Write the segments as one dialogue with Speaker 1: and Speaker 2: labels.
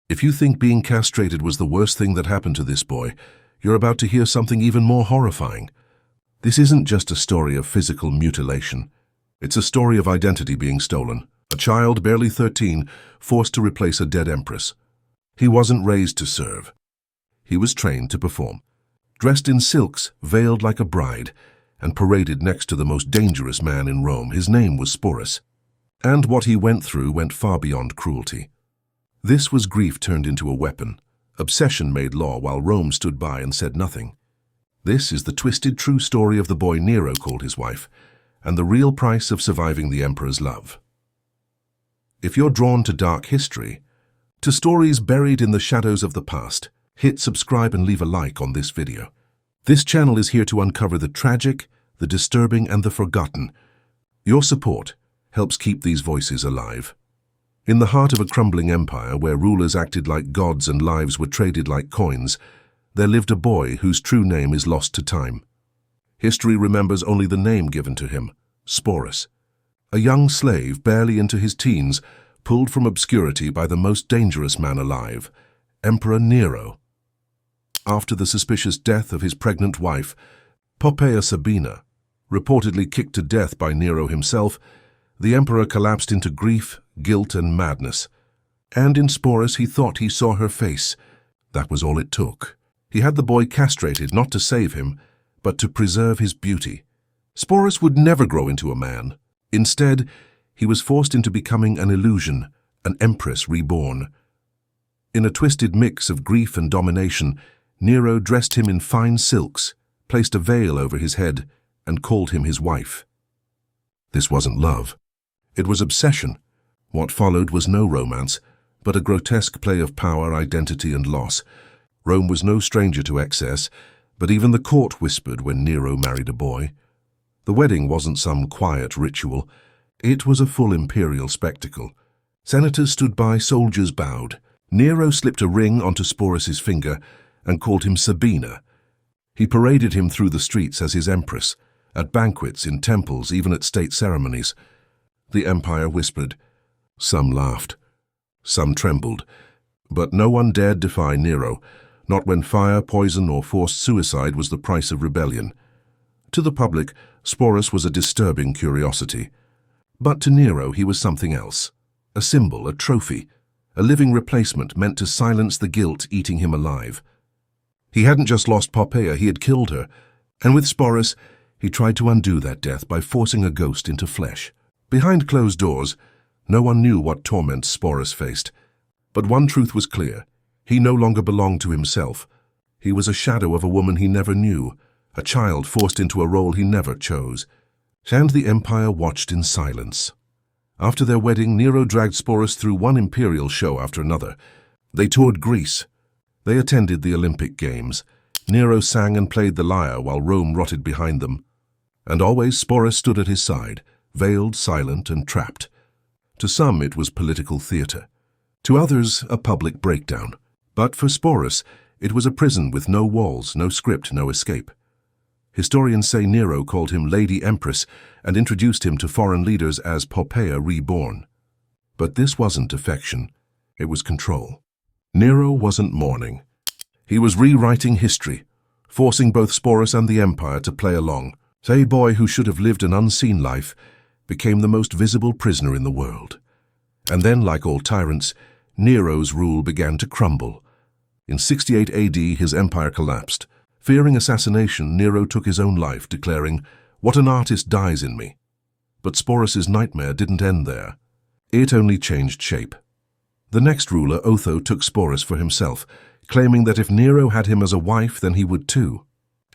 Speaker 1: If you think being castrated was the worst thing that happened to this boy, you're about to hear something even more horrifying. This isn't just a story of physical mutilation. It's a story of identity being stolen. A child, barely 13, forced to replace a dead empress. He wasn't raised to serve. He was trained to perform. Dressed in silks, veiled like a bride, and paraded next to the most dangerous man in Rome. His name was Sprous. And what he went through went far beyond cruelty. This was grief turned into a weapon. Obsession made law while Rome stood by and said nothing. This is the twisted true story of the boy Nero called his wife, and the real price of surviving the emperor's love. If you're drawn to dark history, to stories buried in the shadows of the past, hit subscribe and leave a like on this video. This channel is here to uncover the tragic, the disturbing, and the forgotten. Your support helps keep these voices alive. In the heart of a crumbling empire where rulers acted like gods and lives were traded like coins, there lived a boy whose true name is lost to time. History remembers only the name given to him, Sprous, a young slave barely into his teens, pulled from obscurity by the most dangerous man alive, Emperor Nero. After the suspicious death of his pregnant wife, Poppaea Sabina, reportedly kicked to death by Nero himself, the emperor collapsed into grief, guilt, and madness. And in Sprous he thought he saw her face. That was all it took. He had the boy castrated not to save him, but to preserve his beauty. Sprous would never grow into a man. Instead, he was forced into becoming an illusion, an empress reborn. In a twisted mix of grief and domination, Nero dressed him in fine silks, placed a veil over his head, and called him his wife. This wasn't love. It was obsession. What followed was no romance, but a grotesque play of power, identity, and loss. Rome was no stranger to excess, but even the court whispered when Nero married a boy. The wedding wasn't some quiet ritual. It was a full imperial spectacle. Senators stood by, soldiers bowed. Nero slipped a ring onto Sprus's finger and called him Sabina. He paraded him through the streets as his empress, at banquets, in temples, even at state ceremonies. The empire whispered. Some laughed. Some trembled. But no one dared defy Nero, not when fire, poison, or forced suicide was the price of rebellion. To the public, Sprous was a disturbing curiosity. But to Nero he was something else. A symbol, a trophy, a living replacement meant to silence the guilt eating him alive. He hadn't just lost Poppaea, he had killed her, and with Sprous, he tried to undo that death by forcing a ghost into flesh. Behind closed doors, no one knew what torments Sprous faced. But one truth was clear. He no longer belonged to himself. He was a shadow of a woman he never knew, a child forced into a role he never chose. And the empire watched in silence. After their wedding, Nero dragged Sprous through one imperial show after another. They toured Greece. They attended the Olympic Games. Nero sang and played the lyre while Rome rotted behind them. And always Sprous stood at his side, veiled, silent, and trapped. To some it was political theater. To others, a public breakdown. But for Sprous, it was a prison with no walls, no script, no escape. Historians say Nero called him Lady Empress and introduced him to foreign leaders as Poppaea reborn. But this wasn't affection. It was control. Nero wasn't mourning. He was rewriting history, forcing both Sprous and the empire to play along. A boy who should have lived an unseen life became the most visible prisoner in the world. And then, like all tyrants, Nero's rule began to crumble. In 68 AD, his empire collapsed. Fearing assassination, Nero took his own life, declaring, "What an artist dies in me." But Sprus's nightmare didn't end there. It only changed shape. The next ruler, Otho, took Sprous for himself, claiming that if Nero had him as a wife, then he would too.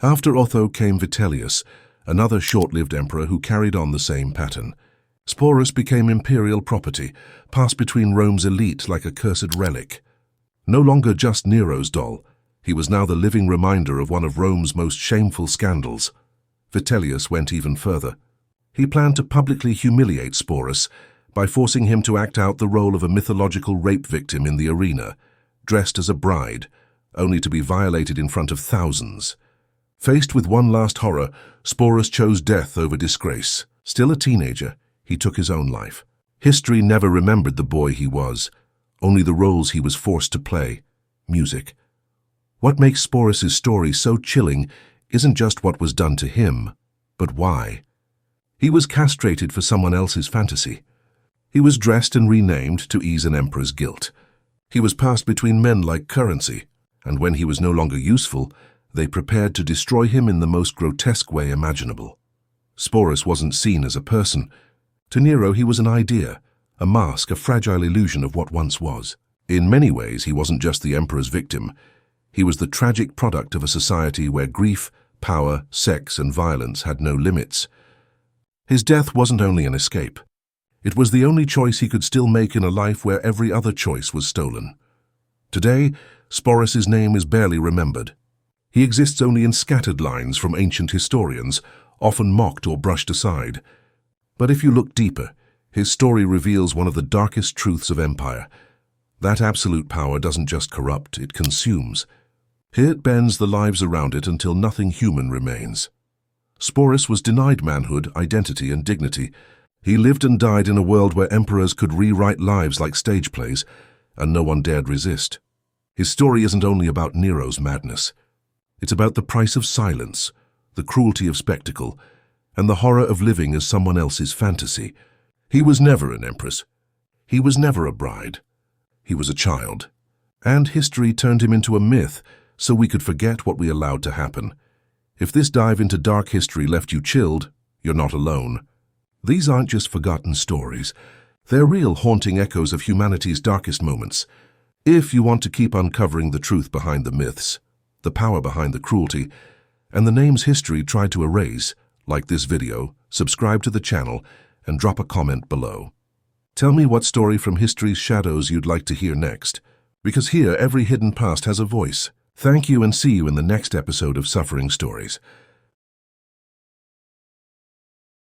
Speaker 1: After Otho came Vitellius, another short-lived emperor who carried on the same pattern. Sprous became imperial property, passed between Rome's elite like a cursed relic. No longer just Nero's doll, he was now the living reminder of one of Rome's most shameful scandals. Vitellius went even further. He planned to publicly humiliate Sprous by forcing him to act out the role of a mythological rape victim in the arena, dressed as a bride, only to be violated in front of thousands. Faced with one last horror, Sprous chose death over disgrace. Still a teenager, he took his own life. History never remembered the boy he was. only the roles he was forced to play, music. What makes Sprous' story so chilling isn't just what was done to him, but why. He was castrated for someone else's fantasy. He was dressed and renamed to ease an emperor's guilt. He was passed between men like currency, and when he was no longer useful, they prepared to destroy him in the most grotesque way imaginable. Sprous wasn't seen as a person. To Nero, he was an idea, a mask, a fragile illusion of what once was. In many ways, he wasn't just the emperor's victim. He was the tragic product of a society where grief, power, sex, and violence had no limits. His death wasn't only an escape. It was the only choice he could still make in a life where every other choice was stolen. Today, Sprous' name is barely remembered. He exists only in scattered lines from ancient historians, often mocked or brushed aside. But if you look deeper, his story reveals one of the darkest truths of empire. That absolute power doesn't just corrupt, it consumes. Here it bends the lives around it until nothing human remains. Sprous was denied manhood, identity, and dignity. He lived and died in a world where emperors could rewrite lives like stage plays, and no one dared resist. His story isn't only about Nero's madness. It's about the price of silence, the cruelty of spectacle, and the horror of living as someone else's fantasy. He was never an empress. He was never a bride. He was a child. And history turned him into a myth so we could forget what we allowed to happen. If this dive into dark history left you chilled, you're not alone. These aren't just forgotten stories. They're real haunting echoes of humanity's darkest moments. If you want to keep uncovering the truth behind the myths, the power behind the cruelty, and the names history tried to erase, like this video, subscribe to the channel, and drop a comment below. Tell me what story from history's shadows you'd like to hear next, because here every hidden past has a voice. Thank you and see you in the next episode of Suffering Stories.